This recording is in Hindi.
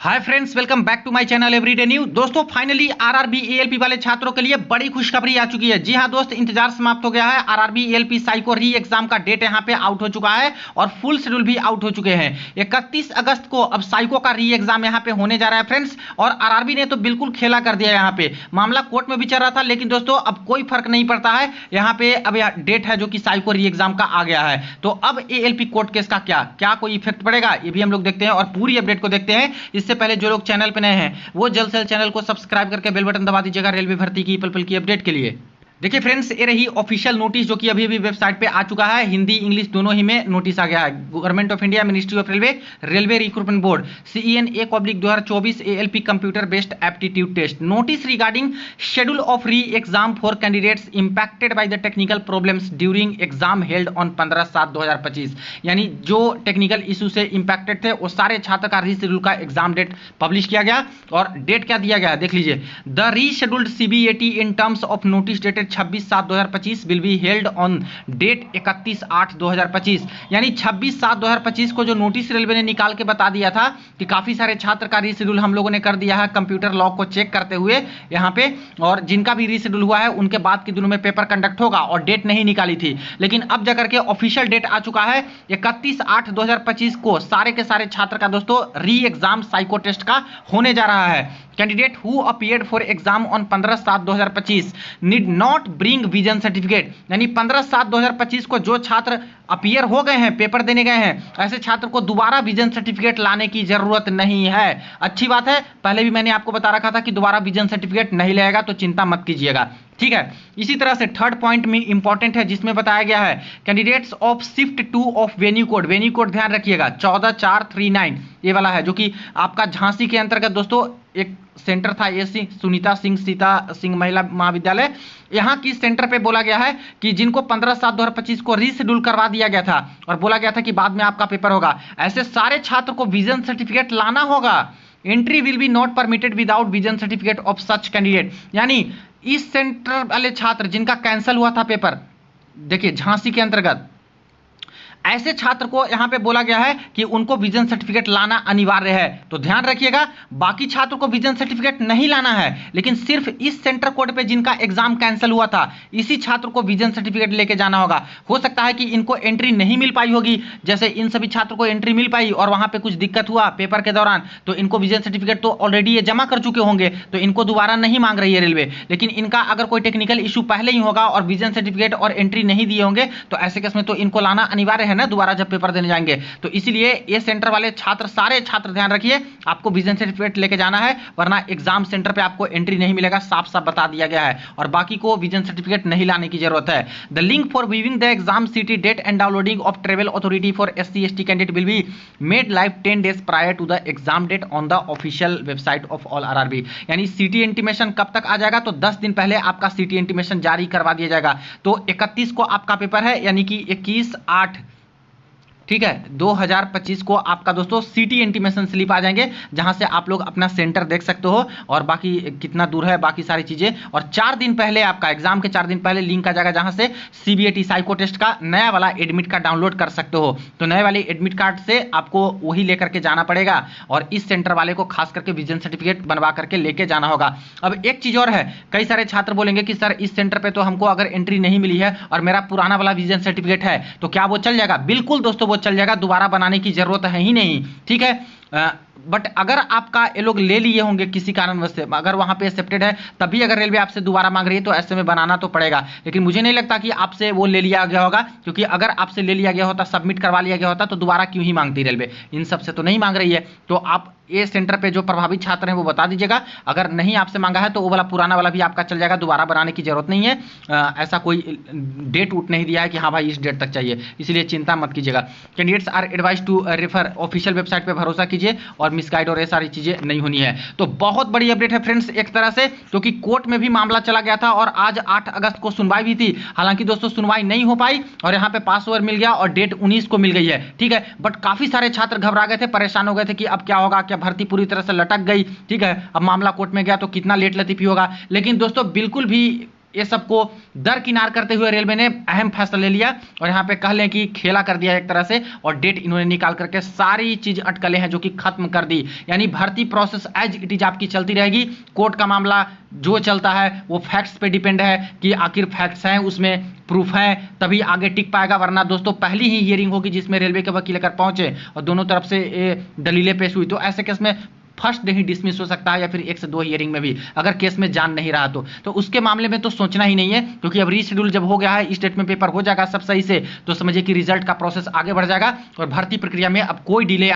Hi friends, welcome back to my channel everyday new. दोस्तों फाइनली आरआरबी एएलपी वाले छात्रों के लिए बड़ी खुशखबरी आ चुकी है। जी हां दोस्त, इंतजार समाप्त हो गया है। आरआरबी एएलपी साइको री एग्जाम का डेट यहां पे आउट हो चुका है और फुल शेड्यूल भी आउट हो चुके हैं। 31 अगस्त को अब साइको का री एग्जाम यहां पे होने जा रहा है फ्रेंड्स। और आरआरबी ने तो बिल्कुल खेला कर दिया। यहां पे मामला कोर्ट में भी चल रहा था, लेकिन दोस्तों अब कोई फर्क नहीं पड़ता है। यहां पे अब डेट है जो कि साइको री एग्जाम का आ गया है। तो अब एएलपी कोर्ट केस का क्या कोई इफेक्ट पड़ेगा, ये भी हम लोग देखते हैं और पूरी अपडेट को देखते हैं। इससे पहले जो लोग चैनल पे नए हैं वो जल्द से जल्द चैनल को सब्सक्राइब करके बेल बटन दबा दीजिएगा रेलवे भर्ती की पल पल की अपडेट के लिए। देखिए फ्रेंड्स, ये रही ऑफिशियल नोटिस जो कि अभी अभी वेबसाइट पे आ चुका है। हिंदी इंग्लिश दोनों ही में नोटिस आ गया है। Government of India, ministry of railway, railway recruitment board, CEN-A/2024 ALP computer based aptitude test notice regarding schedule of re exam for candidates impacted by the technical problems during exam held on 15/7/2025। यानी जो टेक्निकल इशू से इंपैक्टेड थे वो सारे छात्र का रीशेड्यूल का एग्जाम डेट पब्लिश किया गया। और डेट क्या दिया गया देख लीजिए। The rescheduled CBAT in terms of notice dated 26/7/2025 will be held on date 31/8/2025। यानी 26/7/2025 को जो नोटिस रेलवे ने निकाल के बता दिया था कि काफी सारे छात्र का रीशेड्यूल हम लोगों ने कर दिया है कंप्यूटर लॉग को चेक करते हुए यहां पे, और जिनका भी रीशेड्यूल हुआ है उनके बाद के दिनों में पेपर कंडक्ट होगा और डेट नहीं निकाली थी। लेकिन अब जाकर के ऑफिशियल डेट आ चुका है 31/8/2025 को सारे के सारे छात्र का दोस्तों री एग्जाम साइको टेस्ट का होने जा रहा है। Candidate who appeared for exam on 15/7/2025 need not bring vision certificate. यानी 15/7/2025 को जो छात्र अपीयर हो गए हैं, पेपर देने गए हैं, ऐसे छात्र को दोबारा विजन सर्टिफिकेट लाने की जरूरत नहीं है। अच्छी बात है, पहले भी मैंने आपको बता रखा था कि दोबारा विजन सर्टिफिकेट नहीं लगेगा, तो चिंता मत कीजिएगा, ठीक है। इसी तरह से थर्ड पॉइंट में इंपॉर्टेंट है जिसमें बताया गया है candidates of shift 2 of venue code ध्यान रखिएगा 14/4/39 ये वाला है, जो कि आपका झांसी के अंतर्गत दोस्तों एक सेंटर था, ये सुनीता सिंह सीता सिंह महिला महाविद्यालय। यहां की सेंटर पे बोला गया है कि जिनको 15/7/2025 को रीशेड्यूल करवा दिया गया था और बोला गया था कि बाद में आपका पेपर होगा, ऐसे सारे छात्र को विजन सर्टिफिकेट लाना होगा। Entry will be not permitted without vision certificate of such candidate. यानी इस सेंटर वाले छात्र जिनका कैंसिल हुआ था पेपर, देखिए झांसी के अंतर्गत, ऐसे छात्र को यहां पे बोला गया है कि उनको विजन सर्टिफिकेट लाना अनिवार्य है। तो ध्यान रखिएगा, बाकी छात्रों को विजन सर्टिफिकेट नहीं लाना है, लेकिन सिर्फ इस सेंटर कोड पे जिनका एग्जाम कैंसिल हुआ था इसी छात्र को विजन सर्टिफिकेट लेके जाना होगा। हो सकता है कि इनको एंट्री नहीं मिल पाई होगी, जैसे इन सभी छात्रों को एंट्री मिल पाई और वहां पे कुछ दिक्कत हुआ पेपर के दौरान, तो इनको विजन सर्टिफिकेट तो ऑलरेडी ये जमा कर चुके होंगे, तो इनको दोबारा नहीं मांग रही है रेलवे। लेकिन इनका अगर कोई टेक्निकल इशू पहले ही होगा और विजन सर्टिफिकेट और एंट्री नहीं दिए होंगे, तो ऐसे केस में तो इनको लाना अनिवार्य है ना दोबारा जब पेपर देने जाएंगे। तो इसलिए ये सेंटर वाले छात्र, सारे छात्र ध्यान रखिए, आपको विजन सर्टिफिकेट लेके जाना है, वरना एग्जाम सेंटर पे आपको एंट्री नहीं मिलेगा, साफ साफ बता दिया गया है। और बाकी को विजन सर्टिफिकेट नहीं लाने की जरूरत है। The link for viewing the exam city date and downloading of travel authority for SC/ST candidate will be made live 10 days prior to the exam date on the official website of all RRB. यानी सीटी इंटीमेशन कब तक आ जाएगा, तो 10 दिन पहले आपका सीटी इंटीमेशन जारी करवा दिया जाएगा। तो 31 को आपका पेपर है, यानी कि 21/8 ठीक है 2025 को आपका दोस्तों सिटी इंटीमेशन स्लिप आ जाएंगे, जहां से आप लोग अपना सेंटर देख सकते हो और बाकी कितना दूर है, बाकी सारी चीजें। और 4 दिन पहले आपका एग्जाम के 4 दिन पहले लिंक आ जाएगा, जहां से CBAT साइको टेस्ट का नया वाला एडमिट कार्ड डाउनलोड कर सकते हो। तो नए वाले एडमिट कार्ड से आपको वही लेकर के जाना पड़ेगा और इस सेंटर वाले को खास करके विजन सर्टिफिकेट बनवा करके लेके जाना होगा। अब एक चीज और है, कई सारे छात्र बोलेंगे कि सर इस सेंटर पे तो हमको अगर एंट्री नहीं मिली है और मेरा पुराना वाला विजन सर्टिफिकेट है, तो क्या वो चल जाएगा? बिल्कुल दोस्तों चल जाएगा, दोबारा बनाने की जरूरत है ही नहीं, ठीक है। बट अगर आपका ये लोग ले लिए होंगे किसी कारणवश से, अगर वहां पे एक्सेप्टेड है, तभी अगर रेलवे आपसे दोबारा मांग रही है तो ऐसे में बनाना तो पड़ेगा। लेकिन मुझे नहीं लगता कि आपसे वो ले लिया गया होगा, क्योंकि अगर आपसे ले लिया गया होता, सबमिट करवा लिया गया होता, तो दोबारा क्यों ही मांगती रेलवे? इन सबसे तो नहीं मांग रही है। तो आप ये सेंटर पे जो प्रभावित छात्र हैं वो बता दीजिएगा, अगर नहीं आपसे मांगा है तो वो वाला पुराना वाला भी आपका चल जाएगा, दोबारा बनाने की जरूरत नहीं है। ऐसा कोई डेट उठ नहीं दिया है कि हाँ भाई इस डेट तक चाहिए, इसलिए चिंता मत कीजिएगा। Candidates are advise to refer, official website पे भरोसा कीजिए और मिसगाइड और ये सारी चीजें नहीं होनी है। तो बहुत बड़ी अपडेट है फ्रेंड्स एक तरह से, क्योंकि कोर्ट में भी मामला चला गया था और आज 8 अगस्त को सुनवाई भी थी। हालांकि दोस्तों सुनवाई नहीं हो पाई और यहाँ पे पास ओवर मिल गया और डेट 19 को मिल गई है, ठीक है। बट काफी सारे छात्र घबरा गए थे, परेशान हो गए थे कि अब क्या होगा, क्या भर्ती पूरी तरह से लटक गई, ठीक है। अब मामला कोर्ट में गया तो कितना लेट लतीफी होगा। लेकिन दोस्तों बिल्कुल भी ये सबको दरकिनार करते हुए रेलवे ने अहम फैसला ले लिया और यहाँ पे कह लें कि खेला कर दिया एक तरह से, और डेट इन्होंने निकाल करके सारी चीज अटकलें हैं जो कि खत्म कर दी। यानी भर्ती प्रोसेस एज इट इज आपकी चलती रहेगी। कोर्ट का मामला जो चलता है वो फैक्ट्स पे डिपेंड है कि आखिर फैक्ट्स हैं, उसमें प्रूफ है, तभी आगे टिक पाएगा, वरना दोस्तों पहली ही हियरिंग होगी जिसमें रेलवे के वकील अगर पहुंचे और दोनों तरफ से दलीलें पेश हुई तो ऐसे केस में फर्स्ट डे ही डिसमिस हो सकता है, या फिर 1 से 2 हियरिंग में भी, अगर केस में जान नहीं रहा तो उसके मामले में तो सोचना ही नहीं है, क्योंकि अब रीशेड्यूल जब हो गया है, स्टेटमेंट पेपर हो जाएगा सब सही से, तो समझिए कि रिजल्ट का प्रोसेस आगे बढ़ जाएगा और भर्ती प्रक्रिया में अब कोई डिले